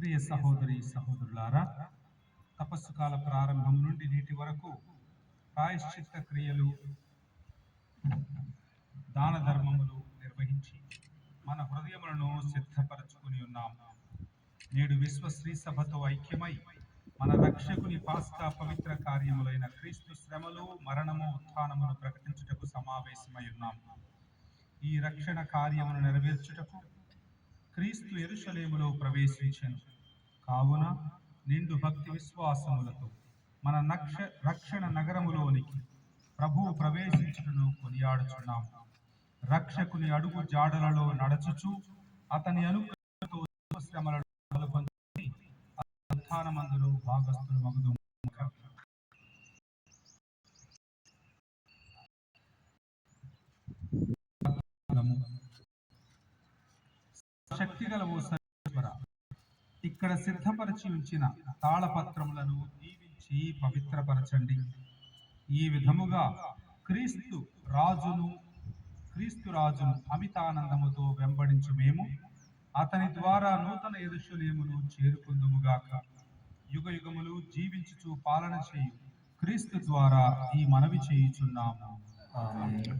ప్రియ సహోదరి సహోదరులారా, తపస్సు కాల ప్రారంభం నుండి నేటి వరకు ప్రాయశ్చిత్త క్రియలు, దాన ధర్మములు నిర్వహించి మన హృదయములను సిద్ధపరచుకుని ఉన్నాము. నేడు విశ్వ శ్రీ సభతో ఐక్యమై మన రక్షకుని పాస్కా పవిత్ర కార్యములైన క్రీస్తు శ్రమలు, మరణము, ఉత్థానమును ప్రకటించుటకు సమావేశమై ఉన్నాము. ఈ రక్షణ కార్యమును నెరవేర్చుటకు క్రీస్తు యెరూషలేములో ప్రవేశించెను. కావున నిండు భక్తి విశ్వాసములతో మన రక్షణ నగరములోనికి ప్రభువు ప్రవేశించుటను కొనియాడుచున్నాము. రక్షకుని అడుగు జాడలలో నడచుచు అతని అనుగ్రహంతో శ్రమలను పాల్పొంది ఉత్థానమందులో భాగస్థులు మగుదు. శక్తిగల ఓ సర్వేశ్వర, ఇక్కడ సిద్ధపరిచి ఉంచిన తాళపత్రములను దీవించి పవిత్రపరచండి. ఈ విధముగా క్రీస్తు రాజును అమితానందముతో వెంబడించు మేము అతని ద్వారా నూతన యెరూషలేమును చేరుకుందుముగాక. యుగ యుగములు జీవించుచు పాలన చేయు క్రీస్తు ద్వారా ఈ మనవి చేయుచున్నాము. ఆమేన్.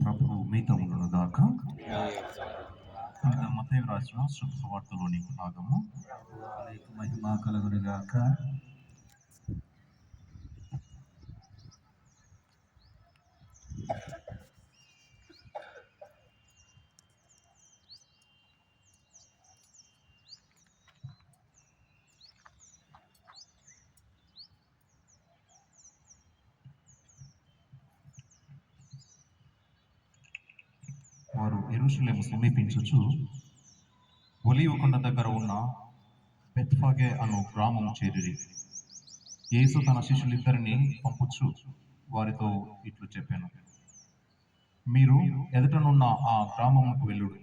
ప్రభువు మీతో ఉండను దాకా. మత్తయి రాసిన శుభవార్తలోని భాగము. మహిమ కలుగును గాక. వారు యెరూషలేము సమీపించుచు ఒలీవ కొండ దగ్గర ఉన్న బెత్ఫగే అను గ్రామము చేరిరి. యేసు తన శిష్యులిద్దరిని పంపుచు వారితో ఇట్లు చెప్పాను, మీరు ఎదుటనున్న ఆ గ్రామముకు వెళ్ళుడు.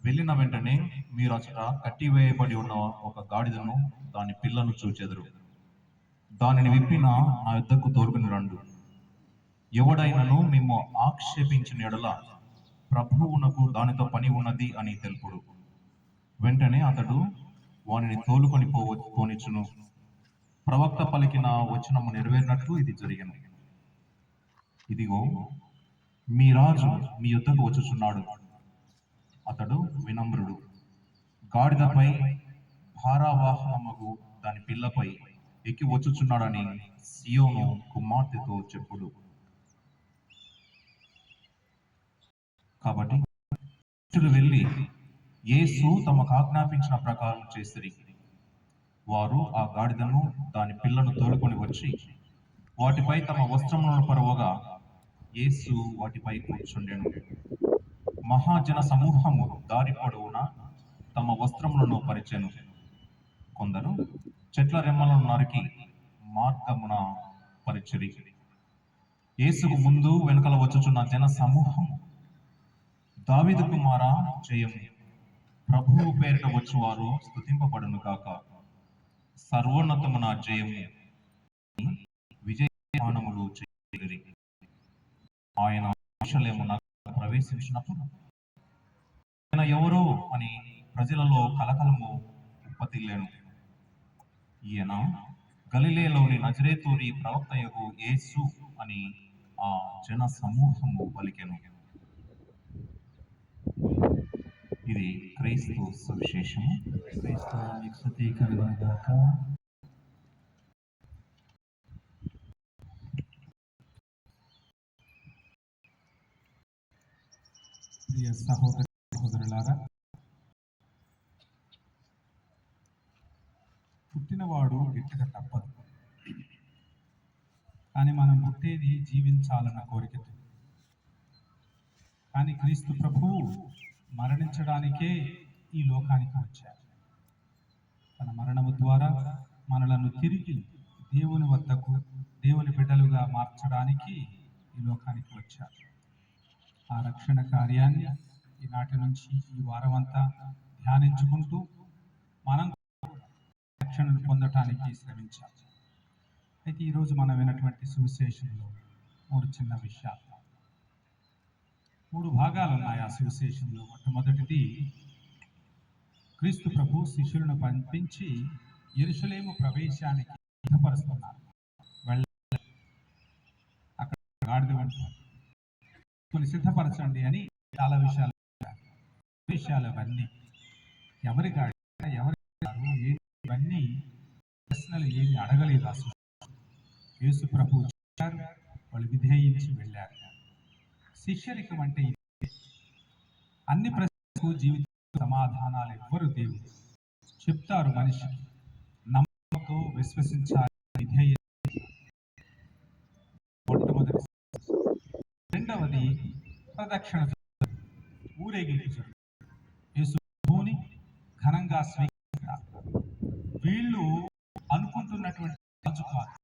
వెళ్ళిన వెంటనే మీరు అచట కట్టివేయబడి ఉన్న ఒక గాడిదను దాని పిల్లను చూచెదరు. దానిని విప్పిన నా యుద్ధకు తోడుకుని రండు. ఎవడైనను మేము ఆక్షేపించిన ఎడల ప్రభువునకు దానితో పని ఉన్నది అని తెలుపుడు. వెంటనే అతడు వానిని తోలుకొని పోనిచ్చును. ప్రవక్త పలికిన వచనము నెరవేరినట్లు ఇది జరిగెను. ఇదిగో, మీ రాజు మీ యుద్ధకు వచ్చుచున్నాడు. అతడు వినమ్రుడు, గాడిదపై భారావాహనమగు దాని పిల్లపై ఎక్కి వచ్చుచున్నాడని సియోను కుమార్తెతో చెప్పుడు. కాబట్టి వెళ్ళి యేసు తమకు ఆజ్ఞాపించిన ప్రకారం చేసిరి. వారు ఆ గాడిదను దాని పిల్లను తోలుకొని వచ్చి వాటిపై తమ వస్త్రములను పరవగా యేసు వాటిపై కూర్చుండెను. మహాజన సమూహము దారి పొడవునా తమ వస్త్రములను పరిచెను. కొందరు చెట్ల రెమ్మలను నరికి మార్గమున పరిచిరి. యేసుకు ముందు వెనుకల వచ్చుచున్న జన సమూహం, దావీదు కుమారా జయము, ప్రభువు పేరిట వచ్చువారు స్తుతింపబడును గాక, సర్వోన్నతమున జయము, విజయమానములు చేయరి. ఆయన యెరూషలేమున ప్రవేశించినప్పుడు ఆయన ఎవరో అని ప్రజలలో కలకలము ఉప్పతిల్లేను. ఈయన గలిలయలోని నజరేతూరి ప్రవక్తయగు యేసు అని ఆ జన సమూహము పలికెను. ఇది క్రీస్తు సువిశేషము. క్రీస్తు మీకు స్తుతి కలుగును గాక. ప్రియ సహోదరి సహోదరులారా, పుట్టినవాడు గిట్టక తప్పదు. కానీ మనం పుట్టేది జీవించాలన్న కోరికతో. కానీ క్రీస్తు ప్రభువు మరణించడానికే ఈ లోకానికి వచ్చారు. తన మరణము ద్వారా మనలను తిరిగి దేవుని వద్దకు, దేవుని బిడ్డలుగా మార్చడానికి ఈ లోకానికి వచ్చారు. ఆ రక్షణ కార్యాన్ని ఈనాటి నుంచి ఈ వారం అంతా ధ్యానించుకుంటూ మనం రక్షణను పొందటానికి శ్రమించాలి. అయితే ఈరోజు మనం వినటువంటి సువిశేషంలో 3 చిన్న విషయాలు, 3 భాగాలు ఉన్నాయి ఆ సువిశేషంలో. మొట్టమొదటిది, క్రీస్తు ప్రభు శిష్యులను పంపించి యెరూషలేము ప్రవేశానికి సిద్ధపరుస్తున్నారు. అక్కడ గాడిద వెంట కొన్ని సిద్ధపరచండి అని చాలా విషయాలు అవన్నీ ఎవరి గాడిద, ఎవరి ఇవన్నీ ప్రశ్నలు ఏమి అడగలేదు. అసలు యేసు ప్రభు చెప్పారు, వాళ్ళు విధేయించి వెళ్ళారు. శిష్యరికం అంటే అన్ని ప్రశ్నలకు జీవిత సమాధానాలు ఎవ్వరు దేవుడు చెప్తారు. మనిషికి నమ్మకంతో విశ్వసించాలి, విధేయ. మొట్టమొదటి. రెండవది ప్రదక్షిణ, ఊరేగింపు జరుగుతుంది. యేసు ప్రభువుని ఘనంగా స్వీకరిస్తారు. వీళ్ళు అనుకుంటున్నటువంటి రాజు కాదు,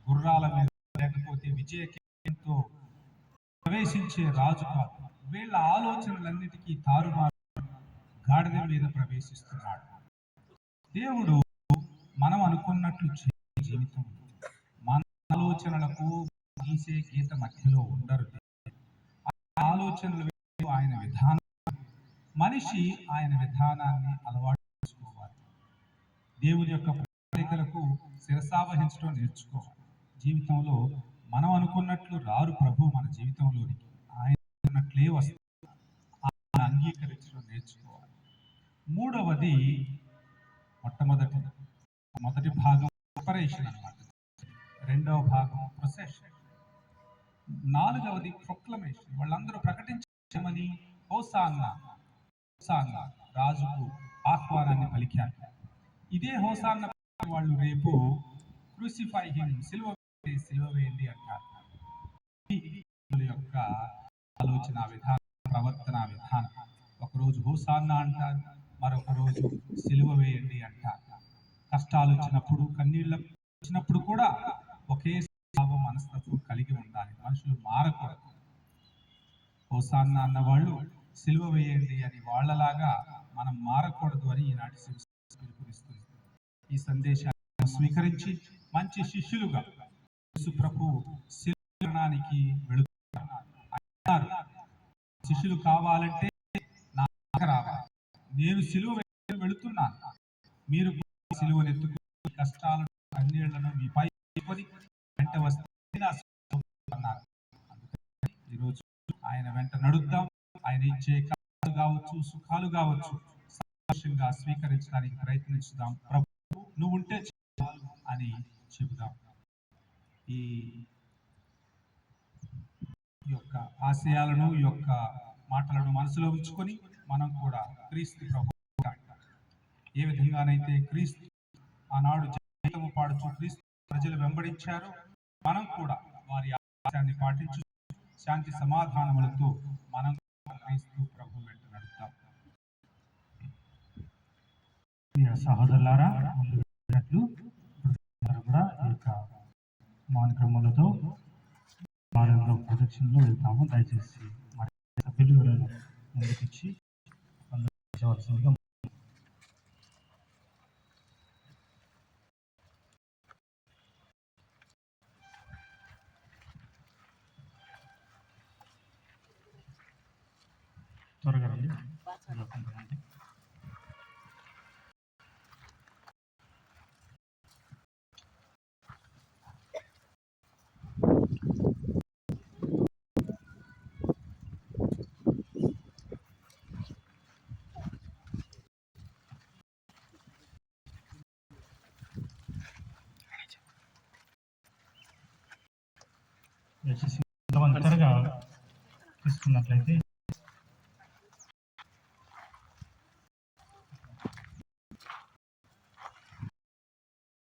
గుర్రాల మీద లేకపోతే విజయకేతంతో ప్రవేశించే రాజు కాదు. వీళ్ళ ఆలోచనలన్నిటికీ తారుమారు గాడిద మీద ప్రవేశిస్తున్నాడు. దేవుడు మనం అనుకున్నట్లు జీవితం, మన ఆలోచనలకు గీసే గీత మధ్యలో ఉండరు. ఆలోచనలు ఆయన విధానం, మనిషి ఆయన విధానాన్ని అలవాటు చేసుకోవాలి. దేవుని యొక్క ప్రణాళికలకు శిరసావహించడం నేర్చుకోవాలి. జీవితంలో మనం అనుకున్నట్లు రారు ప్రభు మన జీవితంలోనికి, ఆయన అనుకున్నట్లే వస్తుంది. ఆయన అంగీకరించడం నేర్చుకోవాలి. మూడవది, మొదటి భాగం ఆపరేషన్ అన్నమాట, రెండవ భాగం ప్రొసెషన్, నాలుగవది ప్రొక్లమేషన్. వాళ్ళందరూ ప్రకటించమని హోసాన్నా రాజుకు ఆహ్వానాన్ని పలికారు. ఇదే హోసాన్న వాళ్ళు రేపు క్రూసిఫై హిమ్, సిలువ వేయండి అంటారు. యొక్క ఆలోచన విధానం, ప్రవర్తన విధానం. ఒకరోజు హోసాన్న అంటారు, మరొక రోజు సిలువ వేయండి అంటారు. కష్టాలు వచ్చినప్పుడు, కన్నీళ్ళ వచ్చినప్పుడు కూడా ఒకే భావం, మనస్తత్వం కలిగి ఉండాలి. మనుషులు మారకూడదు. హోసాన్న అన్నవాళ్ళు సిలువ వేయండి అని వాళ్ళలాగా మనం మారకూడదు అని ఈనాటి పిలుపునిస్తుంది. ఈ సందేశాన్ని స్వీకరించి మంచి శిష్యులుగా యేసు ప్రభు శిలువకి వెళుతున్నారు. శిష్యులు కావాలంటే నా రావాలి, నేను సిలువ వెళుతున్నాను, మీరు సిలువను ఎత్తుకుని కష్టాలను, కన్నీళ్లను మీ పై వెంట వస్తే అన్నారు. అందుకని ఈరోజు ఆయన వెంట నడుద్దాం. ఆయన ఇచ్చే కష్టాలు కావచ్చు, సుఖాలు కావచ్చు, సంతోషంగా స్వీకరించడానికి ప్రయత్నించుదాం. ప్రభు నువ్వు ఉంటే చాలు అని చెబుదాం. ఈ యొక్క ఆశయాలను, ఈ యొక్క మాటలను మనసులో ఉంచుకొని మనం కూడా క్రీస్తు ప్రభు ఏ విధంగానైతే క్రీస్తు ఆనాడు జీవితము పాడుచు క్రీస్తు ప్రజలు వెంబడించారో, మనం కూడా వారి ఆశయాన్ని పాటించు శాంతి సమాధానములతో మనం క్రీస్తు ప్రభు వెంట నడుద్దాం. సహోదరులారా, ముందు కూడా ఈ యొక్క మానక్రమాలతో మానంలో ప్రదక్షిణలో వెళ్తాము. దయచేసి మరి సభ్యులు ఎవరైనా ముందుకొచ్చి అందవలసిందిగా. త్వరగా రండి. దయచేసి కొంతమంది త్వరగా తీసుకున్నట్లయితే